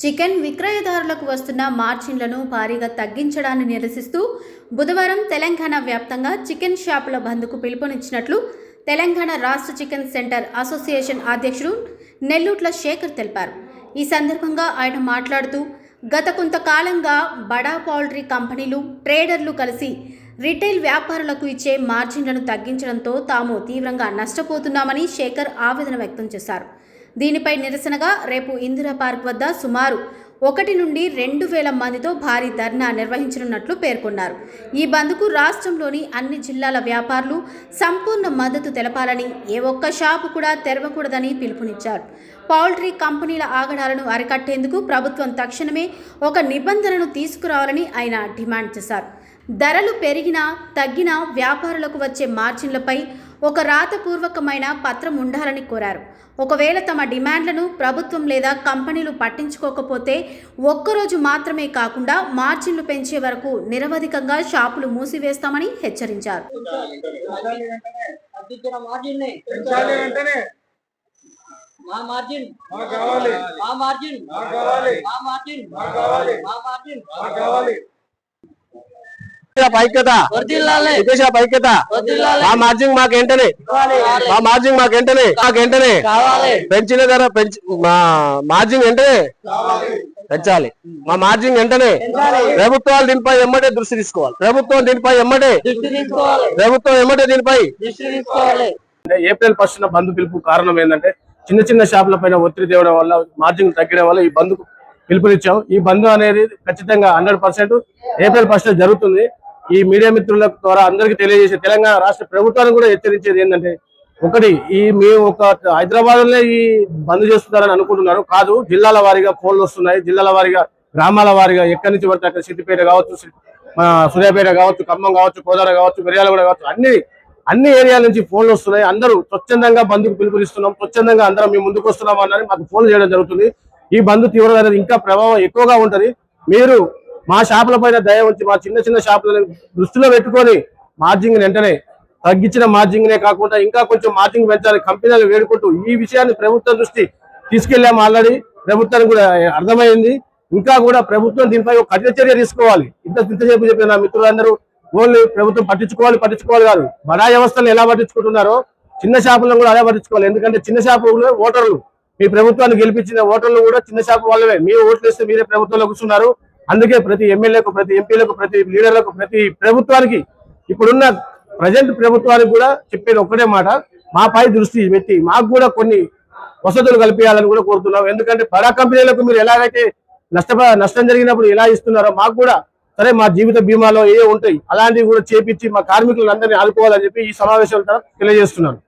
Chicken విక్రయదారులకు వస్తున్న మార్జిన్లను భారీగా తగ్గించడాన్ని నిరసిస్తూ బుధవారం తెలంగాణ వ్యాప్తంగా చికెన్ షాపుల బంద్కు పిలుపునిచ్చినట్లు తెలంగాణ రాష్ట్ర చికెన్ సెంటర్ అసోసియేషన్ అధ్యక్షుడు నెల్లూట్ల శేఖర్ తెలిపారు. ఈ సందర్భంగా ఆయన మాట్లాడుతూ గత కొంతకాలంగా బడా పౌల్ట్రీ కంపెనీలు, ట్రేడర్లు కలిసి రిటైల్ వ్యాపారులకు ఇచ్చే మార్జిన్లను తగ్గించడంతో తాము తీవ్రంగా నష్టపోతున్నామని శేఖర్ ఆవేదన వ్యక్తం చేశారు. దీనిపై నిరసనగా రేపు ఇందిరా పార్క్ వద్ద సుమారు 1 నుండి 2,000 మందితో భారీ ధర్నా నిర్వహించనున్నట్లు పేర్కొన్నారు. ఈ బంద్కు రాష్ట్రంలోని అన్ని జిల్లాల వ్యాపారులు సంపూర్ణ మద్దతు తెలపాలని, ఏ ఒక్క షాపు కూడా తెరవకూడదని పిలుపునిచ్చారు. పౌల్ట్రీ కంపెనీల ఆగడాలను అరికట్టేందుకు ప్రభుత్వం తక్షణమే ఒక నిబంధనను తీసుకురావాలని ఆయన డిమాండ్ చేశారు. ధరలు పెరిగినా తగ్గినా వ్యాపారులకు వచ్చే మార్జిన్లపై ఒక రాతపూర్వకమైన పత్రం ఉండాలని కోరారు. ఒకవేళ తమ డిమాండ్లను ప్రభుత్వం లేదా కంపెనీలు పట్టించుకోకపోతే ఒక్కరోజు మాత్రమే కాకుండా మార్జిన్లు పెంచే వరకు నిరవధికంగా షాపులు మూసివేస్తామని హెచ్చరించారు. ఐక్యత మా మార్జిన్ మాకేంటనే పెంచిన ధర మా మార్జిన్ వెంటనే పెంచాలి. మా మార్జిన్ వెంటనే ప్రభుత్వాలు దీనిపై ఎమ్మటే దృష్టి తీసుకోవాలి. ప్రభుత్వం ఎమ్మటే దీనిపై ఏప్రిల్ 1 బంద్ పిలుపు కారణం ఏంటంటే చిన్న చిన్న షాపుల పైన ఒత్తిడి తేవడం వల్ల, మార్జిన్ తగ్గడం వల్ల ఈ బంద్ పిలుపునిచ్చాం. ఈ బంద్ అనేది ఖచ్చితంగా 100% ఏప్రిల్ 1 జరుగుతుంది. ఈ మీడియా మిత్రుల ద్వారా అందరికీ తెలియజేసే, తెలంగాణ రాష్ట్ర ప్రభుత్వాన్ని కూడా హెచ్చరించేది ఏంటంటే, ఒకటి మేము ఒక హైదరాబాద్ లోనే ఈ బంద్ చేస్తున్నారని అనుకుంటున్నారు. కాదు, జిల్లాల వారీగా ఫోన్లు వస్తున్నాయి. జిల్లాల వారీగా, గ్రామాల వారీగా ఎక్కడి నుంచి పడితే అక్కడ, సిద్దిపేట కావచ్చు, సూర్యాపేట కావచ్చు, ఖమ్మం కావచ్చు, కోదాడ కావచ్చు, మిర్యాలగూడ కావచ్చు, అన్ని ఏరియాల నుంచి ఫోన్లు వస్తున్నాయి. అందరూ స్వచ్ఛందంగా బంద్కు పిలుపునిస్తున్నాం, స్వచ్ఛందంగా అందరం మేము ముందుకు వస్తున్నాం అన్నది మాకు ఫోన్ చేయడం జరుగుతుంది. ఈ బంద్ తీవ్రత అనేది ఇంకా ప్రభావం ఎక్కువగా ఉంటది. మీరు మా షాపుల పైన దయ ఉంచి మా చిన్న చిన్న షాపులను దృష్టిలో పెట్టుకొని మార్జిన్ వెంటనే తగ్గించిన మార్జిన్నే కాకుండా ఇంకా కొంచెం మార్జిన్ పెంచాలి కంపెనీలు వేడుకుంటూ ఈ విషయాన్ని ప్రభుత్వం దృష్టి తీసుకెళ్లాము. ఆల్రెడీ ప్రభుత్వానికి కూడా అర్థమైంది. ఇంకా కూడా ప్రభుత్వం దీనిపై ఒక కఠిన చర్య తీసుకోవాలి. ఇంతసేపు చెప్పిన నా మిత్రులందరూ ఓన్లీ ప్రభుత్వం పట్టించుకోవాలి కాదు, బడా వ్యవస్థలను ఎలా పట్టించుకుంటున్నారో చిన్న షాపులను కూడా అలా పట్టించుకోవాలి. ఎందుకంటే చిన్న షాపులు ఓటర్లు, మీ ప్రభుత్వాన్ని గెలిపించిన ఓటర్లు కూడా చిన్న షాపు వాళ్ళవే. మీరు ఓట్లు వేస్తే మీరే ప్రభుత్వంలో కూర్చున్నారు. అందుకే ప్రతి ఎమ్మెల్యేకు, ప్రతి ఎంపీలకు, ప్రతి లీడర్లకు, ప్రతి ప్రభుత్వానికి, ఇప్పుడున్న ప్రజెంట్ ప్రభుత్వానికి కూడా చెప్పేది ఒక్కటే మాట, మాపై దృష్టి పెట్టి మాకు కూడా కొన్ని వసతులు కల్పించాలని కూడా కోరుతున్నాం. ఎందుకంటే బడా కంపెనీలకు మీరు ఎలాగైతే నష్టం జరిగినప్పుడు ఎలా ఇస్తున్నారో మాకు కూడా సరే మా జీవిత బీమాలో ఏ ఉంటాయి అలాంటివి కూడా చేపించి మా కార్మికులందరినీ ఆదుకోవాలని చెప్పి ఈ సమావేశాల ద్వారా తెలియజేస్తున్నాను.